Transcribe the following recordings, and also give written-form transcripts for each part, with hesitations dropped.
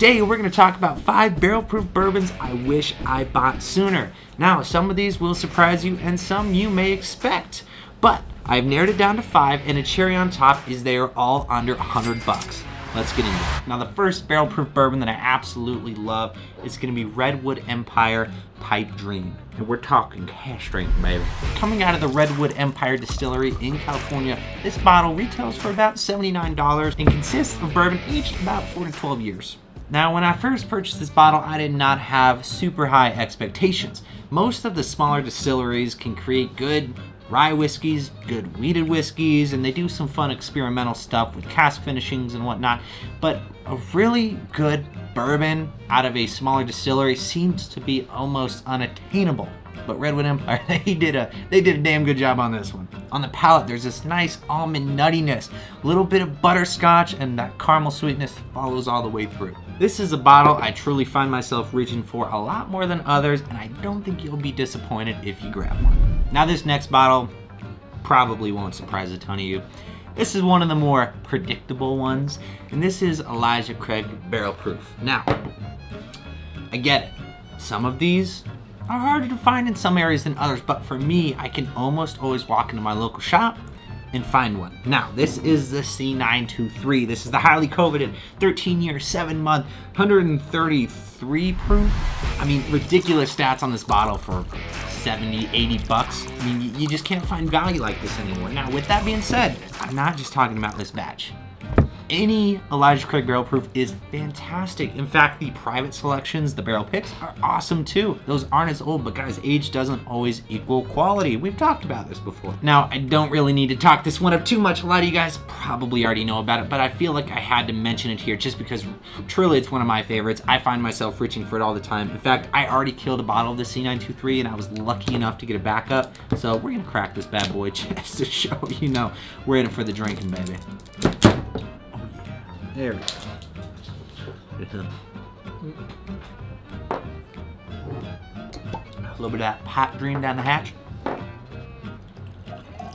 Today we're going to talk about 5 barrel-proof bourbons I wish I bought sooner. Now, some of these will surprise you and some you may expect, but I've narrowed it down to 5, and a cherry on top is they are all under $100. Let's get into it. Now, the first barrel-proof bourbon that I absolutely love is going to be Redwood Empire Pipe Dream. And we're talking cash strength, baby. Coming out of the Redwood Empire Distillery in California, this bottle retails for about $79 and consists of bourbon aged about 4 to 12 years. Now, when I first purchased this bottle, I did not have super high expectations. Most of the smaller distilleries can create good rye whiskeys, good wheated whiskeys, and they do some fun experimental stuff with cask finishings and whatnot, but a really good bourbon out of a smaller distillery seems to be almost unattainable. But Redwood Empire, they did a damn good job on this one. On the palate, there's this nice almond nuttiness, a little bit of butterscotch, and that caramel sweetness follows all the way through. This is a bottle I truly find myself reaching for a lot more than others, and I don't think you'll be disappointed if you grab one. Now, this next bottle probably won't surprise a ton of you. This is one of the more predictable ones, and this is Elijah Craig Barrel Proof. Now, I get it. Some of these are harder to find in some areas than others, but for me, I can almost always walk into my local shop and find one. Now, this is the C923. This is the highly coveted 13-year, 7-month, 133 proof. I mean, ridiculous stats on this bottle for 70, 80 bucks. I mean, you just can't find value like this anymore. Now, with that being said, I'm not just talking about this batch. Any Elijah Craig Barrel Proof is fantastic. In fact, the private selections, the barrel picks, are awesome too. Those aren't as old, but guys, age doesn't always equal quality. We've talked about this before. Now, I don't really need to talk this one up too much. A lot of you guys probably already know about it, but I feel like I had to mention it here just because truly it's one of my favorites. I find myself reaching for it all the time. In fact, I already killed a bottle of the C923 and I was lucky enough to get a backup. So we're gonna crack this bad boy just to show you know we're in it for the drinking, baby. There we go. A little bit of that pipe dream down the hatch.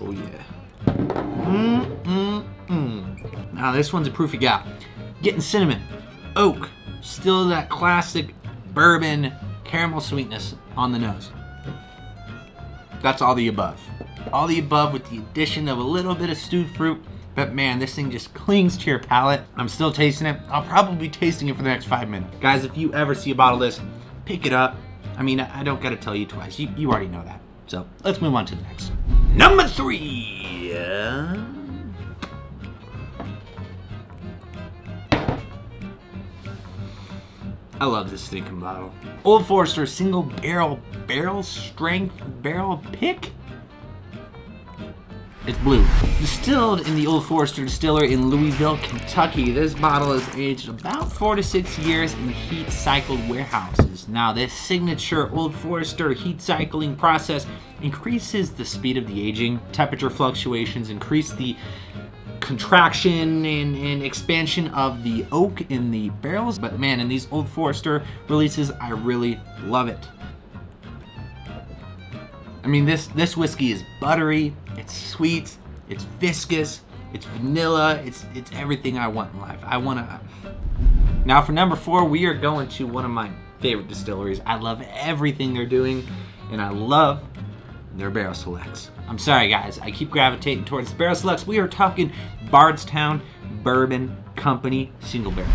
Oh yeah. Now this one's a proof you got. Getting cinnamon, oak, still that classic bourbon caramel sweetness on the nose. That's all the above. All the above with the addition of a little bit of stewed fruit. But man, this thing just clings to your palate. I'm still tasting it. I'll probably be tasting it for the next 5 minutes. Guys, if you ever see a bottle of this, pick it up. I mean, I don't gotta tell you twice. You already know that. So let's move on to the next. Number 3. I love this stinking bottle. Old Forester single barrel strength barrel pick. It's blue. Distilled in the Old Forester Distillery in Louisville, Kentucky, this bottle is aged about 4 to 6 years in heat-cycled warehouses. Now, this signature Old Forester heat cycling process increases the speed of the aging. Temperature fluctuations increase the contraction and expansion of the oak in the barrels. But man, in these Old Forester releases, I really love it. I mean, this whiskey is buttery, it's sweet, it's viscous, it's vanilla, it's everything I want in life. Now for number 4, we are going to one of my favorite distilleries. I love everything they're doing, and I love their barrel selects. I'm sorry guys, I keep gravitating towards the barrel selects. We are talking Bardstown Bourbon Company single barrels.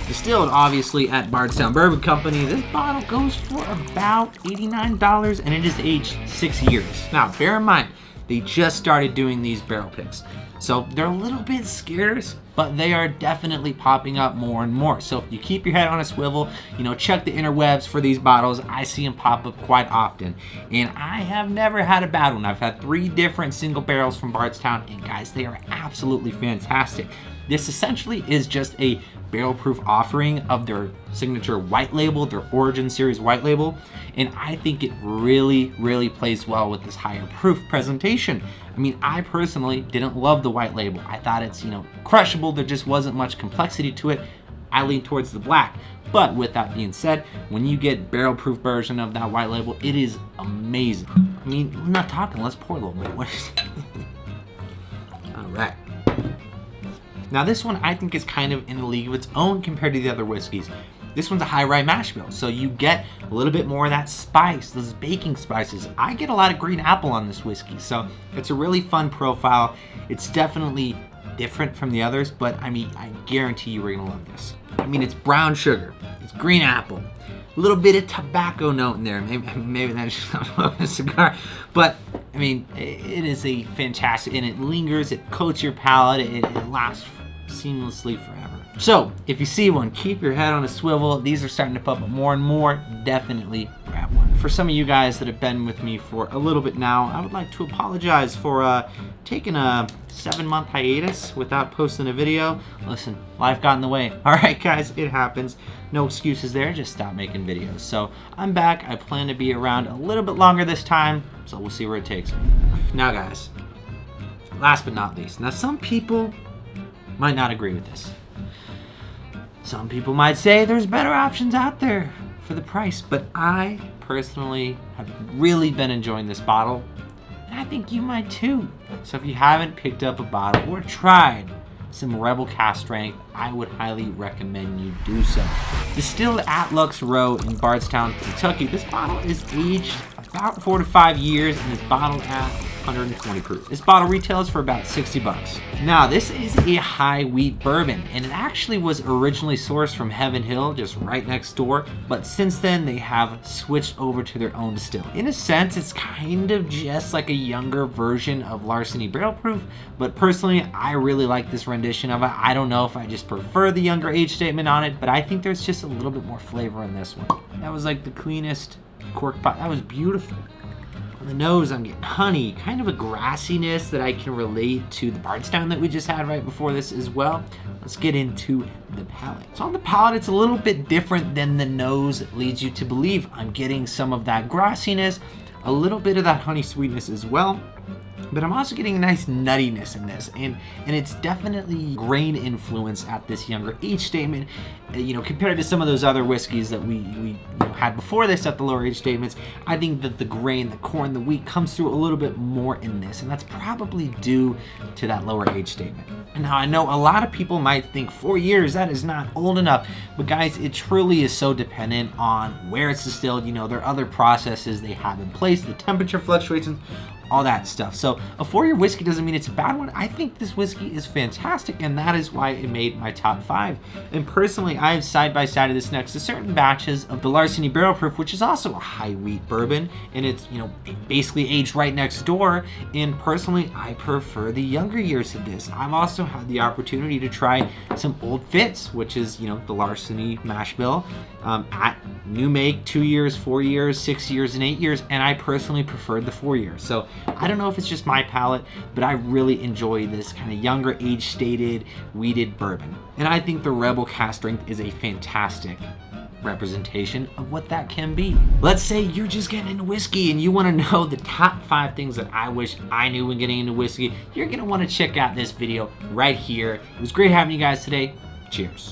Distilled, obviously, at Bardstown Bourbon Company, this bottle goes for about $89, and it is aged 6 years. Now, bear in mind, they just started doing these barrel picks, so they're a little bit scarce, but they are definitely popping up more and more. So if you keep your head on a swivel, check the interwebs for these bottles. I see them pop up quite often, and I have never had a bad one. I've had 3 different single barrels from Bardstown, and guys, they are absolutely fantastic. This essentially is just a barrel proof offering of their signature white label, their Origin Series white label, and I think it really, really plays well with this higher proof presentation. I mean, I personally didn't love the white label. I thought it's, crushable. There just wasn't much complexity to it. I lean towards the black. But with that being said, when you get barrel proof version of that white label, it is amazing. I mean, I'm not talking, let's pour a little bit. All right. Now this one I think is kind of in a league of its own compared to the other whiskeys. This one's a high rye mash bill, so you get a little bit more of that spice, those baking spices. I get a lot of green apple on this whiskey, so it's a really fun profile. It's definitely different from the others, but I mean, I guarantee you we're gonna love this. I mean, it's brown sugar, it's green apple, a little bit of tobacco note in there. Maybe that's just not a cigar, but I mean, it is a fantastic, and it lingers, it coats your palate, it lasts seamlessly forever. So, if you see one, keep your head on a swivel. These are starting to pop up more and more. Definitely grab one. For some of you guys that have been with me for a little bit now, I would like to apologize for taking a 7-month hiatus without posting a video. Listen, life got in the way. All right, guys, it happens. No excuses there. Just stop making videos. So, I'm back. I plan to be around a little bit longer this time, so we'll see where it takes me. Now, guys, last but not least. Now, some people might not agree with this. Some people might say there's better options out there for the price, but I personally have really been enjoying this bottle, and I think you might too. So if you haven't picked up a bottle or tried some Rebel Cask Strength, I would highly recommend you do so. Distilled at Lux Row in Bardstown, Kentucky, this bottle is aged about 4 to 5 years and is bottled at 120 proof. This bottle retails for about 60 bucks. Now, this is a high wheat bourbon, and it actually was originally sourced from Heaven Hill, just right next door, but since then they have switched over to their own distill. In a sense, it's kind of just like a younger version of Larceny Barrel Proof, but personally, I really like this rendition of it. I don't know if I just prefer the younger age statement on it, but I think there's just a little bit more flavor in this one. That was like the cleanest cork pot. That was beautiful. On the nose, I'm getting honey, kind of a grassiness that I can relate to the Bardstown that we just had right before this as well. Let's get into the palate. So on the palate, it's a little bit different than the nose leads you to believe. I'm getting some of that grassiness, a little bit of that honey sweetness as well. But I'm also getting a nice nuttiness in this, and it's definitely grain influence at this younger age statement, compared to some of those other whiskeys that we had before this at the lower age statements. I think that the grain, the corn, the wheat comes through a little bit more in this, and that's probably due to that lower age statement. And now I know a lot of people might think 4 years, that is not old enough, but guys, it truly is so dependent on where it's distilled. There are other processes they have in place, the temperature fluctuations, all that stuff. So a 4-year whiskey doesn't mean it's a bad one. I think this whiskey is fantastic, and that is why it made my top 5. And personally, I have side by side of this next to certain batches of the Larceny Barrel Proof, which is also a high wheat bourbon, and it's basically aged right next door. And personally, I prefer the younger years of this. I've also had the opportunity to try some Old Fitz, which is the Larceny mash bill, at new make, 2 years, 4 years, 6 years, and 8 years, and I personally preferred the 4 years. So I don't know if it's just my palate, but I really enjoy this kind of younger age stated wheated bourbon. And I think the Rebel Cask Strength is a fantastic representation of what that can be. Let's say you're just getting into whiskey and you want to know the top 5 things that I wish I knew when getting into whiskey. You're going to want to check out this video right here. It was great having you guys today. Cheers.